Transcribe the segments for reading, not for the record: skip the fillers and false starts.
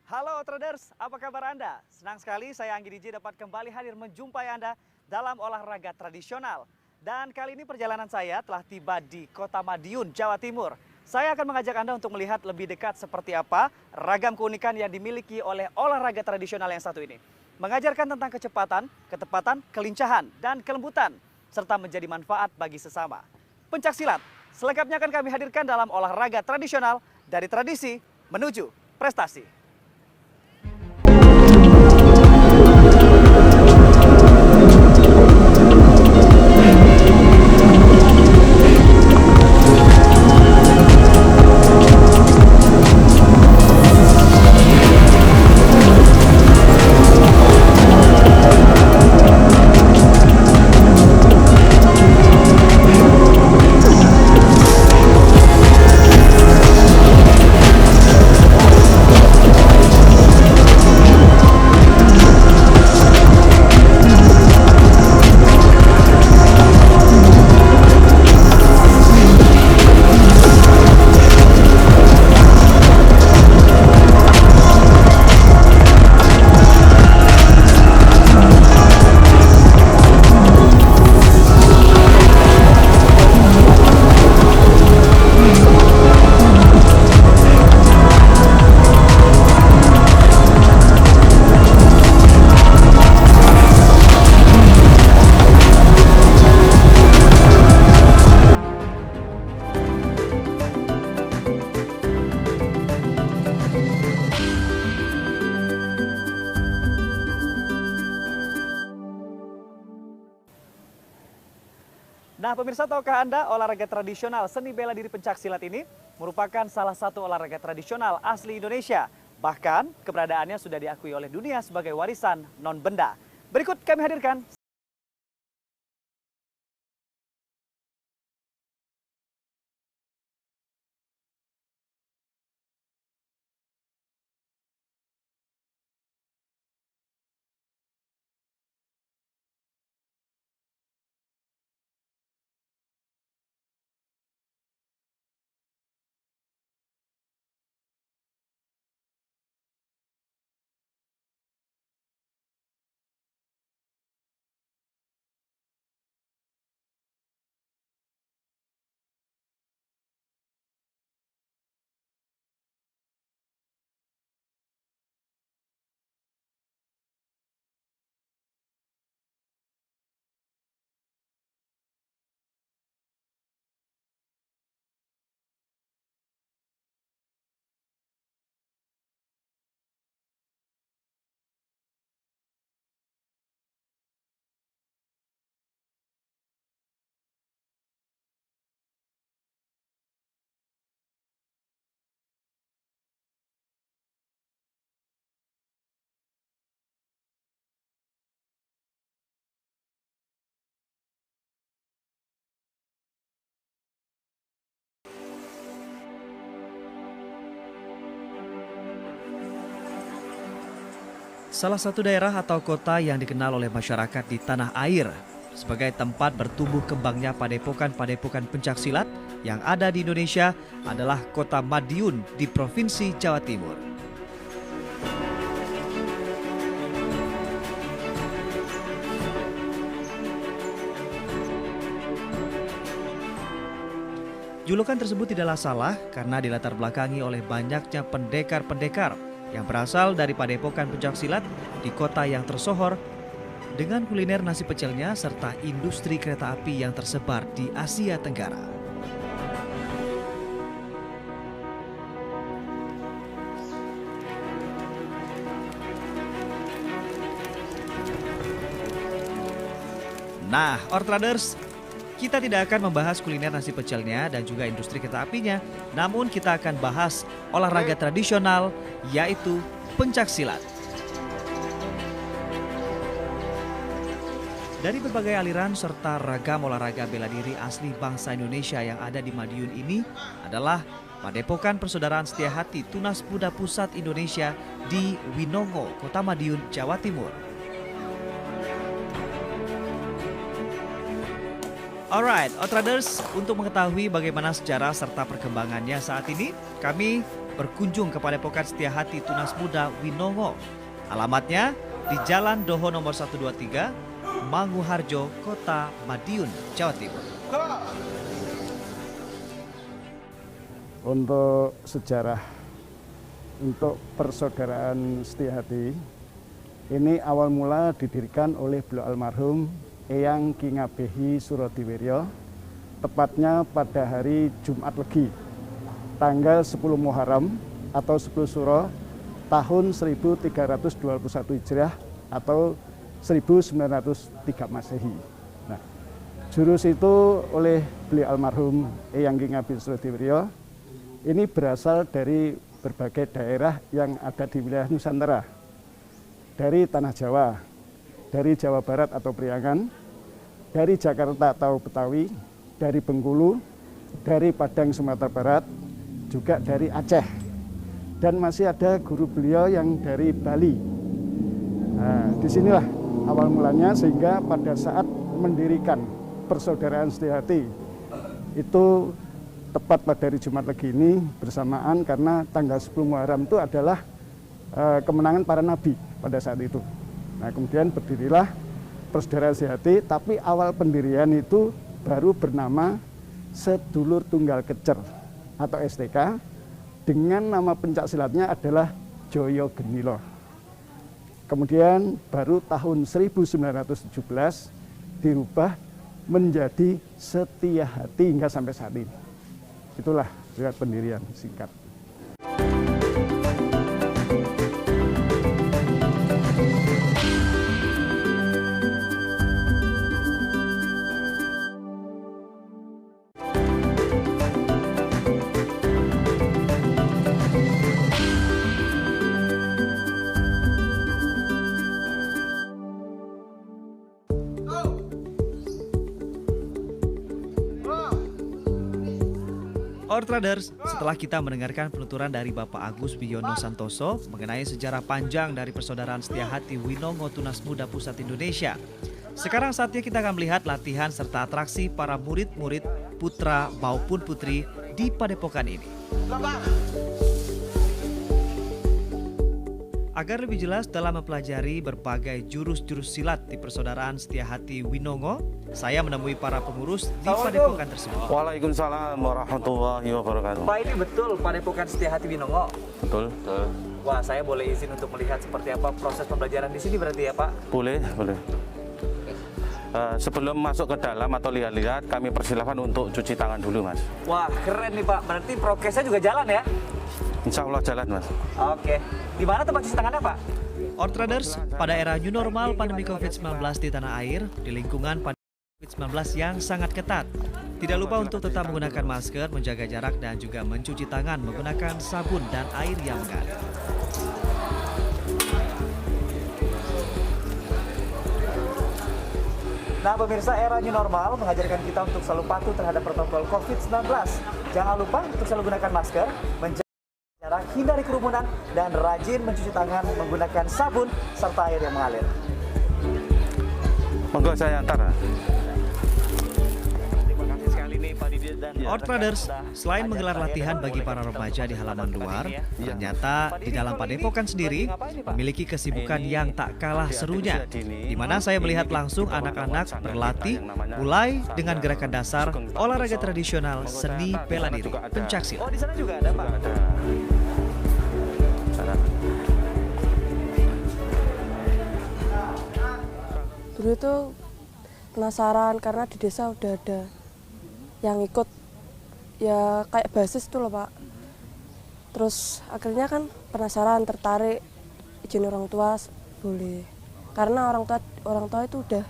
Halo Traders, apa kabar Anda? Senang sekali saya Anggi DJ dapat kembali hadir menjumpai Anda dalam olahraga tradisional. Dan kali ini perjalanan saya telah tiba di Kota Madiun, Jawa Timur. Saya akan mengajak Anda untuk melihat lebih dekat seperti apa ragam keunikan yang dimiliki oleh olahraga tradisional yang satu ini. Mengajarkan tentang kecepatan, ketepatan, kelincahan, dan kelembutan, serta menjadi manfaat bagi sesama. Pencaksilat, selengkapnya akan kami hadirkan dalam olahraga tradisional dari tradisi menuju prestasi. Nah pemirsa, tahukah Anda olahraga tradisional seni bela diri pencaksilat ini merupakan salah satu olahraga tradisional asli Indonesia. Bahkan keberadaannya sudah diakui oleh dunia sebagai warisan non-benda. Berikut kami hadirkan. Salah satu daerah atau kota yang dikenal oleh masyarakat di tanah air sebagai tempat bertumbuh kembangnya padepokan-padepokan pencaksilat yang ada di Indonesia adalah Kota Madiun di Provinsi Jawa Timur. Julukan tersebut tidaklah salah karena dilatar belakangi oleh banyaknya pendekar-pendekar yang berasal dari padepokan pencaksilat di kota yang tersohor dengan kuliner nasi pecelnya serta industri kereta api yang tersebar di Asia Tenggara. Nah, Traders, kita tidak akan membahas kuliner nasi pecelnya dan juga industri kereta apinya, namun kita akan bahas olahraga tradisional yaitu pencaksilat. Dari berbagai aliran serta ragam olahraga bela diri asli bangsa Indonesia yang ada di Madiun ini adalah Padepokan Persaudaraan Setia Hati Tunas Muda Pusat Indonesia di Winongo, Kota Madiun, Jawa Timur. Alright, Outriders, untuk mengetahui bagaimana sejarah serta perkembangannya saat ini, kami berkunjung ke Padepokan Setiahati Tunas Muda Winongo. Alamatnya di Jalan Doho nomor 123, Manguharjo, Kota Madiun, Jawa Timur. Untuk sejarah untuk persaudaraan Setiahati, ini awal mula didirikan oleh beliau almarhum Eyang Ki Ngabehi Surodiwiryo, tepatnya pada hari Jumat Legi, tanggal 10 Muharram atau 10 Suro tahun 1321 Hijriah atau 1903 Masehi. Nah, jurus itu oleh beliau almarhum Eyang Ki Ngabehi Surodiwiryo ini berasal dari berbagai daerah yang ada di wilayah Nusantara, dari Tanah Jawa, dari Jawa Barat atau Priangan, dari Jakarta atau Betawi, dari Bengkulu, dari Padang Sumatera Barat, juga dari Aceh, dan masih ada guru beliau yang dari Bali. Nah, disinilah awal mulanya, sehingga pada saat mendirikan persaudaraan Setiahati itu tepat pada hari Jumat Legi ini bersamaan karena tanggal 10 Muharram itu adalah kemenangan para nabi pada saat itu. Nah, kemudian berdirilah Persaudaraan Setiahati, tapi awal pendirian itu baru bernama Sedulur Tunggal Kecer atau STK, dengan nama pencak silatnya adalah Joyo Genilo. Kemudian baru tahun 1917 dirubah menjadi Setiahati hingga sampai saat ini. Itulah riwayat pendirian singkat. Outriders, setelah kita mendengarkan penuturan dari Bapak Agus Biyono Santoso mengenai sejarah panjang dari Persaudaraan Setiahati Winongo Tunas Muda Pusat Indonesia, sekarang saatnya kita akan melihat latihan serta atraksi para murid-murid putra maupun putri di Padepokan ini. Agar lebih jelas dalam mempelajari berbagai jurus-jurus silat di Persaudaraan Setiahati Winongo, saya menemui para pengurus di Padepokan tersebut. Waalaikumsalam warahmatullahi wabarakatuh. Pak, ini betul Padepokan Setiahati Winongo? Betul. Wah, saya boleh izin untuk melihat seperti apa proses pembelajaran di sini berarti ya, Pak? Boleh. Sebelum masuk ke dalam atau lihat-lihat, kami persilahkan untuk cuci tangan dulu, Mas. Wah, keren nih, Pak. Berarti prokesnya juga jalan ya? Insya Allah jalan, Mas. Oke. Di mana tempat cuci tangannya, Pak? Outriders, pada era new normal pandemi COVID-19 di tanah air, di lingkungan COVID-19 yang sangat ketat, tidak lupa untuk tetap menggunakan masker, menjaga jarak, dan juga mencuci tangan menggunakan sabun dan air yang mengalir. Nah, pemirsa, era new normal mengajarkan kita untuk selalu patuh terhadap protokol COVID-19. Jangan lupa untuk selalu gunakan masker, menjaga jarak, hindari kerumunan, dan rajin mencuci tangan menggunakan sabun serta air yang mengalir. Monggo saya antar. Outriders, selain menggelar latihan bagi para remaja di halaman luar, ternyata di dalam Padepokan sendiri memiliki kesibukan yang tak kalah serunya, di mana saya melihat langsung anak-anak berlatih mulai dengan gerakan dasar olahraga tradisional seni bela diri pencaksilat. Oh, di sana juga ada, Pak. Dulu itu penasaran karena di desa udah ada yang ikut ya kayak basis tuh loh, Pak. Terus akhirnya kan penasaran, tertarik, izin orang tua boleh. Karena orang tua itu udah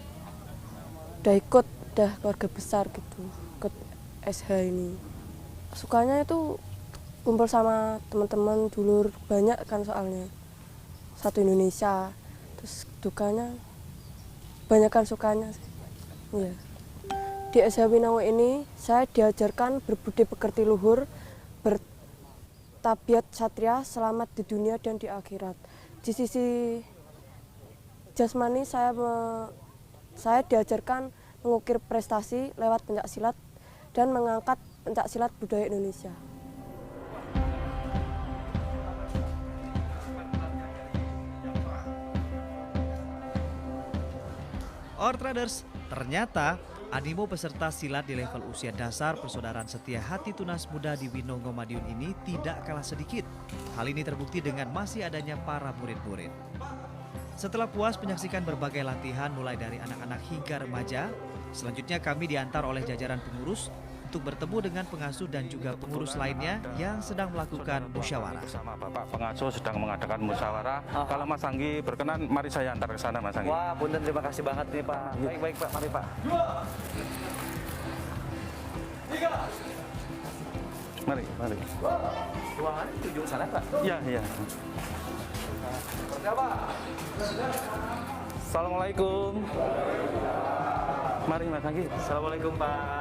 ikut, udah keluarga besar gitu, ikut SH ini. Sukanya itu kumpul sama teman-teman dulur, banyak kan soalnya. Satu Indonesia. Terus dukanya banyakkan sukanya sih. Iya. Di SH Winongo ini saya diajarkan berbudi pekerti luhur, bertabiat satria, selamat di dunia dan di akhirat. Di sisi jasmani saya diajarkan mengukir prestasi lewat pencaksilat dan mengangkat pencaksilat budaya Indonesia. Traders, ternyata animo peserta silat di level usia dasar Persaudaraan Setia Hati Tunas Muda di Winongo Madiun ini tidak kalah sedikit. Hal ini terbukti dengan masih adanya para murid-murid. Setelah puas menyaksikan berbagai latihan mulai dari anak-anak hingga remaja, selanjutnya kami diantar oleh jajaran pengurus untuk bertemu dengan pengasuh dan juga pengurus lainnya yang sedang melakukan musyawarah. Bersama Bapak pengasuh sedang mengadakan musyawarah. Kalau Mas Anggi berkenan, mari saya antar ke sana, Mas Anggi. Wah, punten, terima kasih banget nih Pak. Baik Pak, mari Pak. 2, 3. Mari. Ruangan di ujung sana Pak. Iya. Seperti apa? Assalamualaikum. Mari Mas Anggi. Assalamualaikum Pak.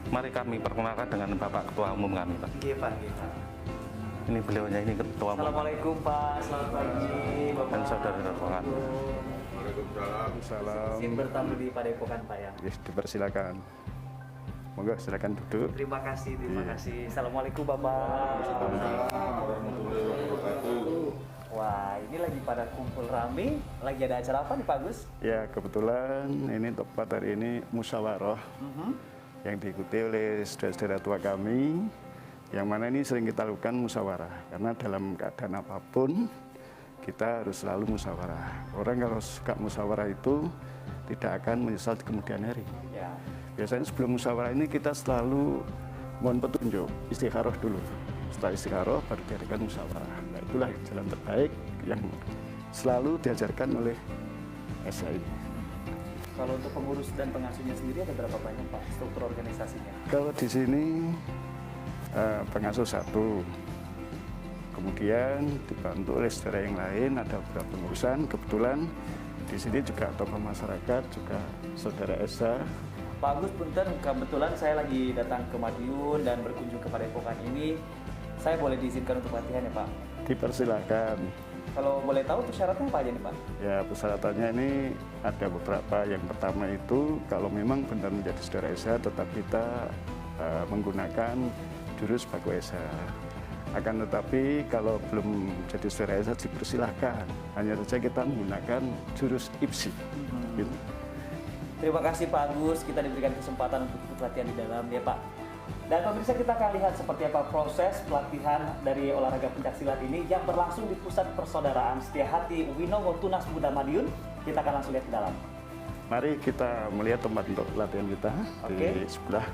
Mari kami perkenalkan dengan Bapak Ketua Umum kami, Pak. Iya Pak. Ini beliaunya, ini Ketua Umum. Assalamualaikum Pak, selamat pagi Bapak. Dan saudara-saudara. Salam. Izin bertamu di Padepokan Pak ya. Yes, dipersilakan. Monggo silakan duduk. Terima kasih. Assalamualaikum Bapak. Wah, ini lagi pada kumpul rame. Lagi ada acara apa nih Pak Gus? Ya, kebetulan ini tepat hari ini musyawarah yang diikuti oleh saudara-saudara tua kami, yang mana ini sering kita lakukan musyawarah karena dalam keadaan apapun kita harus selalu musyawarah. Orang kalau suka musyawarah itu tidak akan menyesal di kemudian hari. Ya. Biasanya sebelum musyawarah ini kita selalu mohon petunjuk, istikharah dulu. Setelah istikharah baru diadakan musyawarah. Nah, itulah jalan terbaik yang selalu diajarkan oleh SA ini. Kalau untuk pengurus dan pengasuhnya sendiri ada berapa banyak Pak struktur organisasinya? Kalau di sini pengasuh 1, kemudian dibantu oleh saudara yang lain, ada beberapa pengurusan. Kebetulan di sini juga tokoh masyarakat, juga saudara SA. Pak Agus, punten, kebetulan saya lagi datang ke Madiun dan berkunjung ke Padepokan ini. Saya boleh diizinkan untuk latihan ya Pak? Dipersilakan. Kalau boleh tahu syaratnya apa aja nih Pak? Ya, persyaratannya ini ada beberapa. Yang pertama itu kalau memang benar menjadi saudara SA, tetap kita menggunakan jurus baku SA. Akan tetapi kalau belum jadi saudara SA dipersilahkan. Hanya saja kita menggunakan jurus IPSI. Gitu. Terima kasih Pak Agus, kita diberikan kesempatan untuk ikut latihan di dalam ya Pak. Dan pemirsa, kita akan lihat seperti apa proses pelatihan dari olahraga pencaksilat ini yang berlangsung di Pusat Persaudaraan Setia Hati Winongo Tunas Muda Madiun. Kita akan langsung lihat ke dalam. Mari kita melihat tempat untuk latihan kita di sebelah.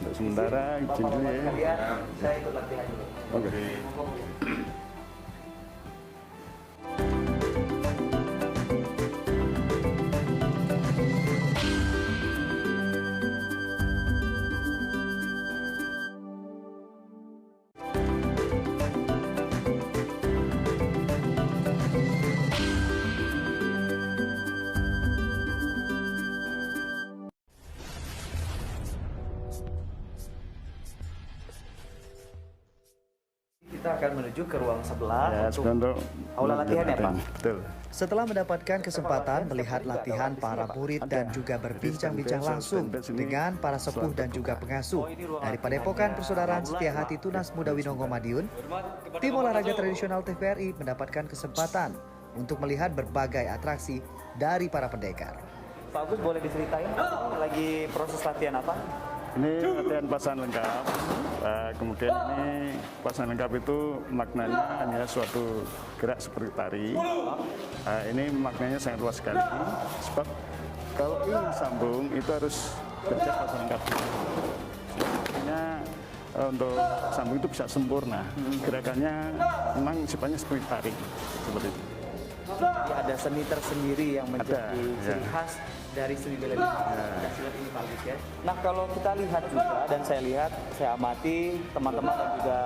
Untuk sementara izin dulu ya. Sekalian, saya ikut latihan dulu. Oke. Kita akan menuju ke ruang sebelah Ya, untuk aula latihan ya Pak? Betul. Setelah mendapatkan kesempatan melihat latihan para murid dan juga berbincang-bincang langsung dengan para sepuh dan juga pengasuh dari Padepokan Persaudaraan Setia Hati Tunas Muda Winongo Madiun, tim olahraga tradisional TVRI mendapatkan kesempatan untuk melihat berbagai atraksi dari para pendekar. Pak Agus, boleh diceritain lagi proses latihan apa? Ini latihan pasangan lengkap. Kemudian ini pasangan lengkap itu maknanya hanya suatu gerak seperti tari. Ini maknanya sangat luas sekali. Sebab kalau ingin sambung itu harus kerja pasangan lengkap. Artinya untuk sambung itu bisa sempurna. Gerakannya memang sifatnya seperti tari. Seperti itu. Jadi ada seni tersendiri yang menjadi ciri ya. khas dari seni bela diri pencaksilat ini Pak Agus ya. Nah, kalau kita lihat juga dan saya amati teman-teman dan juga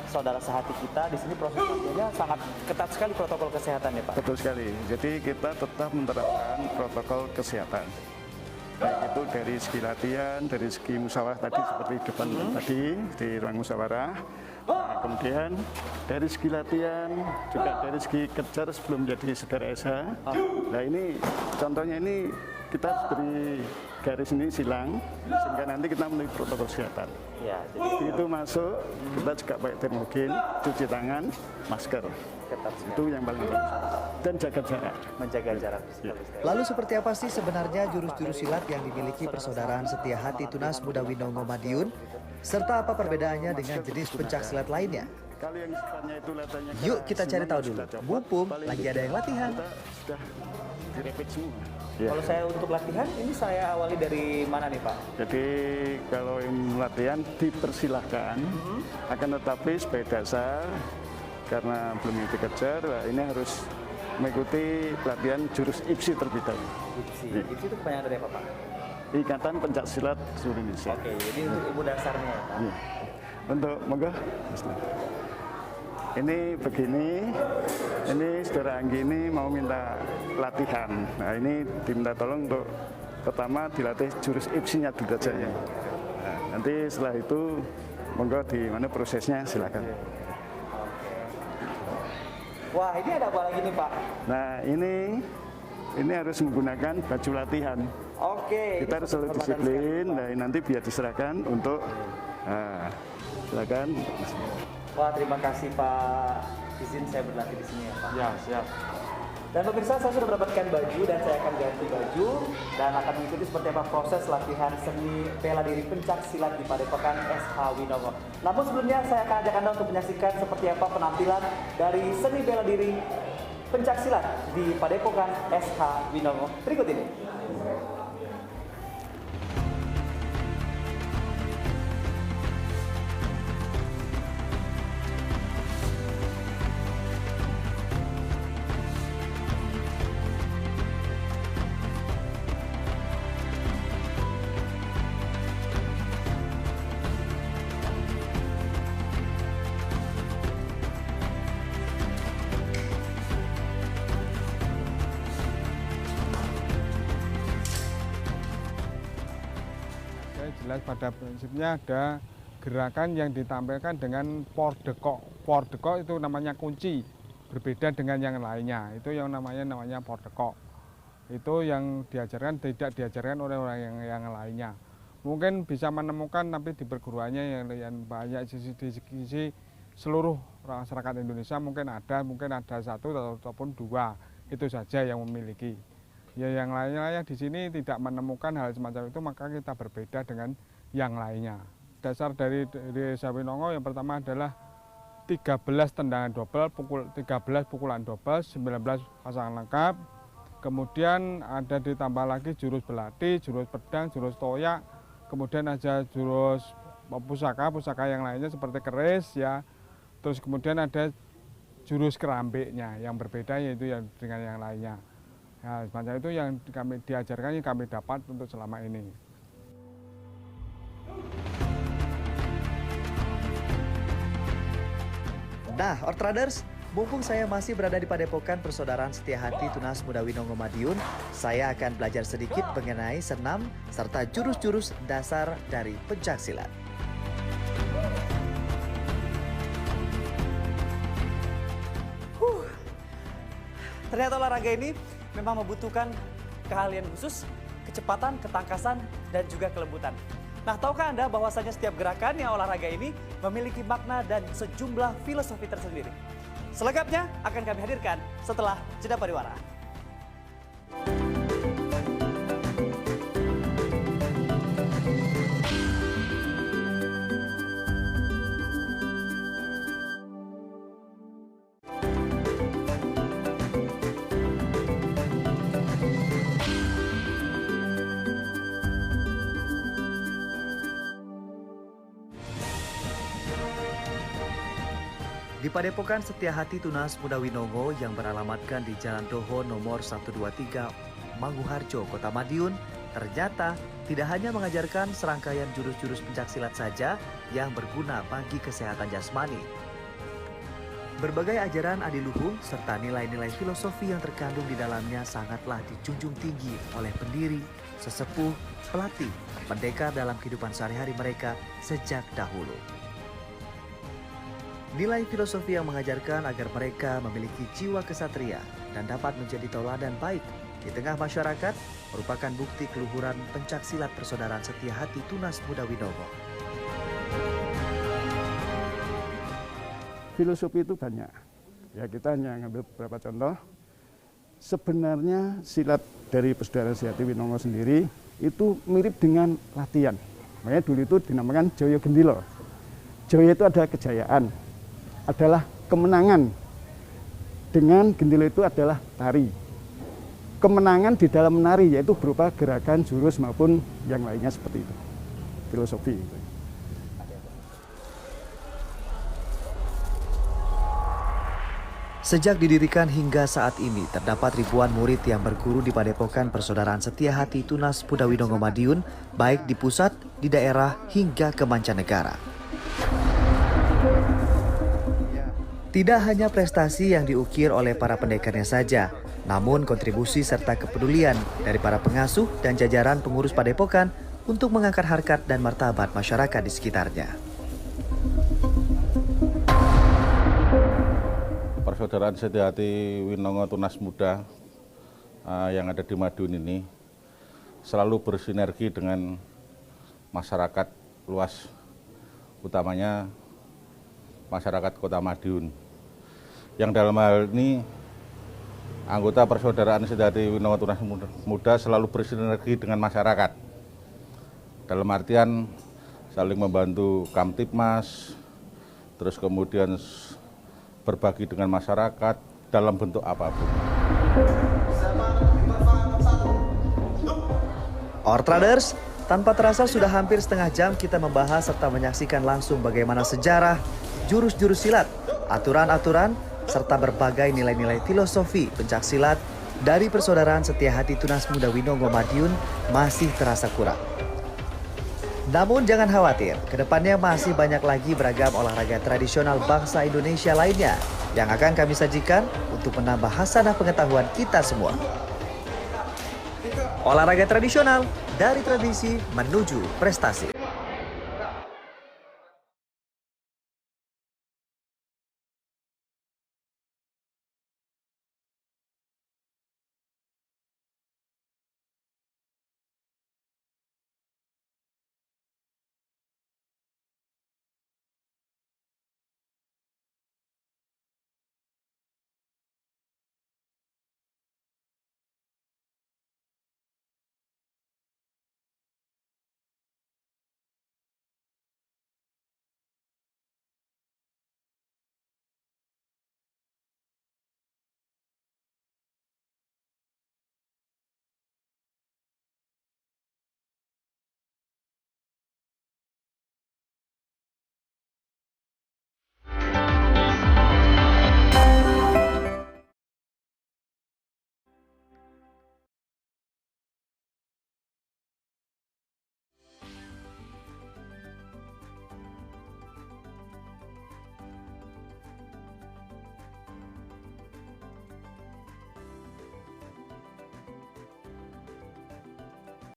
saudara sehati kita di sini proses latihannya sangat ketat sekali protokol kesehatan ya Pak. Betul sekali. Jadi kita tetap menerapkan protokol kesehatan. Baik itu dari segi latihan, dari segi musyawarah tadi seperti depan tadi di ruang musyawarah, Nah, kemudian dari segi latihan, juga dari segi kejar sebelum jadi saudara SH. Nah ini contohnya ini kita beri garis ini silang, sehingga nanti kita memenuhi protokol kesehatan. Ya, jadi Begitu masuk, kita juga pakai termogen, cuci tangan, masker. ketat sekali. Itu yang paling penting. Dan jaga jarak. Menjaga jarak. Lalu seperti apa sih sebenarnya jurus-jurus silat yang dimiliki Persaudaraan Setia Hati Tunas Muda Winongo Madiun? Serta apa perbedaannya dengan jenis pencak silat lainnya? Kalau yang sifatnya itu latihannya Yuk kita cari tahu dulu. Mumpung lagi ada yang latihan. Kita sudah direpit semua. Kalau saya untuk latihan, ini saya awali dari mana nih Pak? Jadi kalau yang latihan dipersilahkan, akan tetapi sebagai dasar karena belum mengikuti kejar, ini harus mengikuti pelatihan jurus IPSI terlebih dahulu. IPSI. IPSI itu kepanjangan dari apa Pak? Ikatan Pencak Silat Seluruh Indonesia. Oke, jadi untuk ilmu dasarnya ya Pak. Iya. Untuk monggo. Ini begini, ini saudara Anggi ini mau minta latihan. Nah ini diminta tolong untuk pertama dilatih jurus IPSI-nya dulu saja ya. Nah, nanti setelah itu monggo di mana prosesnya silakan. Wah, ini ada apa lagi nih Pak? Nah ini harus menggunakan baju latihan. Oke. Kita harus selalu disiplin. Nah nanti biar diserahkan untuk silakan. Wah, terima kasih Pak. Izin saya berlatih di sini ya Pak. Ya, siap. Dan pemirsa, saya sudah mendapatkan baju dan saya akan ganti baju dan akan mengikuti seperti apa proses latihan seni bela diri pencak silat di Padepokan SH Winongo. Namun sebelumnya saya akan ajak Anda untuk menyaksikan seperti apa penampilan dari seni bela diri pencak silat di Padepokan SH Winongo berikut ini. Jelas pada prinsipnya ada gerakan yang ditampilkan dengan pordekok. Pordekok itu namanya kunci, berbeda dengan yang lainnya. Itu yang namanya pordekok. Itu yang diajarkan tidak diajarkan oleh orang yang lainnya. Mungkin bisa menemukan tapi di perguruannya yang banyak di sisi seluruh masyarakat Indonesia mungkin ada satu ataupun dua, itu saja yang memiliki. Ya yang lainnya di sini tidak menemukan hal semacam itu, maka kita berbeda dengan yang lainnya. Dasar dari Desa Winongo yang pertama adalah 13 tendangan double, 13 pukulan double, 19 pasangan lengkap. Kemudian ada ditambah lagi jurus belati, jurus pedang, jurus toyak. Kemudian ada jurus pusaka yang lainnya seperti keris ya. Terus kemudian ada jurus kerambeknya yang berbeda yaitu yang dengan yang lainnya. Nah, semacam itu yang kami diajarkan, yang kami dapat untuk selama ini. Nah, Ortraders, mumpung saya masih berada di Padepokan Persaudaraan Setia Hati Tunas Muda Winongo Madiun, saya akan belajar sedikit mengenai senam serta jurus-jurus dasar dari pencak silat. Ternyata olahraga ini memang membutuhkan keahlian khusus, kecepatan, ketangkasan, dan juga kelembutan. Nah, tahukah Anda bahwasanya setiap gerakan yang olahraga ini memiliki makna dan sejumlah filosofi tersendiri? Selengkapnya akan kami hadirkan setelah jeda pariwara. Di Padepokan Setia Hati Tunas Muda Winongo yang beralamatkan di Jalan Doho nomor 123 Manguharjo, Kota Madiun, ternyata tidak hanya mengajarkan serangkaian jurus-jurus pencaksilat saja yang berguna bagi kesehatan jasmani. Berbagai ajaran adiluhung serta nilai-nilai filosofi yang terkandung di dalamnya sangatlah dijunjung tinggi oleh pendiri, sesepuh, pelatih, pendekar dalam kehidupan sehari-hari mereka sejak dahulu. Nilai filosofi yang mengajarkan agar mereka memiliki jiwa kesatria dan dapat menjadi tauladan baik di tengah masyarakat merupakan bukti keluhuran pencaksilat persaudaraan setia hati Tunas Muda Winongo. Filosofi itu banyak. Ya, kita hanya ngambil beberapa contoh. Sebenarnya silat dari Persaudaraan Setia Hati Winongo sendiri itu mirip dengan latihan. Makanya dulu itu dinamakan Joyo Gendilo. Joyo itu adalah kejayaan, adalah kemenangan. Dengan gendilo itu adalah tari. Kemenangan di dalam menari, yaitu berupa gerakan, jurus maupun yang lainnya seperti itu. Filosofi itu. Sejak didirikan hingga saat ini, terdapat ribuan murid yang berguru di Padepokan Persaudaraan Setia Hati Tunas Muda Winongo Madiun, baik di pusat, di daerah, hingga ke mancanegara. Tidak hanya prestasi yang diukir oleh para pendekarnya saja, namun kontribusi serta kepedulian dari para pengasuh dan jajaran pengurus Padepokan untuk mengangkat harkat dan martabat masyarakat di sekitarnya. Persaudaraan Setia Hati Winongo Tunas Muda yang ada di Madiun ini selalu bersinergi dengan masyarakat luas, utamanya masyarakat Kota Madiun. Yang dalam hal ini anggota Persaudaraan Setia Hati Winongo Tunas Muda selalu bersinergi dengan masyarakat. Dalam artian saling membantu Kamtipmas, terus kemudian berbagi dengan masyarakat dalam bentuk apapun. Ortraders, tanpa terasa sudah hampir setengah jam kita membahas serta menyaksikan langsung bagaimana sejarah, jurus-jurus silat, aturan-aturan, serta berbagai nilai-nilai filosofi pencaksilat dari Persaudaraan Setia Hati Tunas Muda Winongo Madiun masih terasa kurang. Namun jangan khawatir, kedepannya masih banyak lagi beragam olahraga tradisional bangsa Indonesia lainnya yang akan kami sajikan untuk menambah hasanah pengetahuan kita semua. Olahraga tradisional dari tradisi menuju prestasi.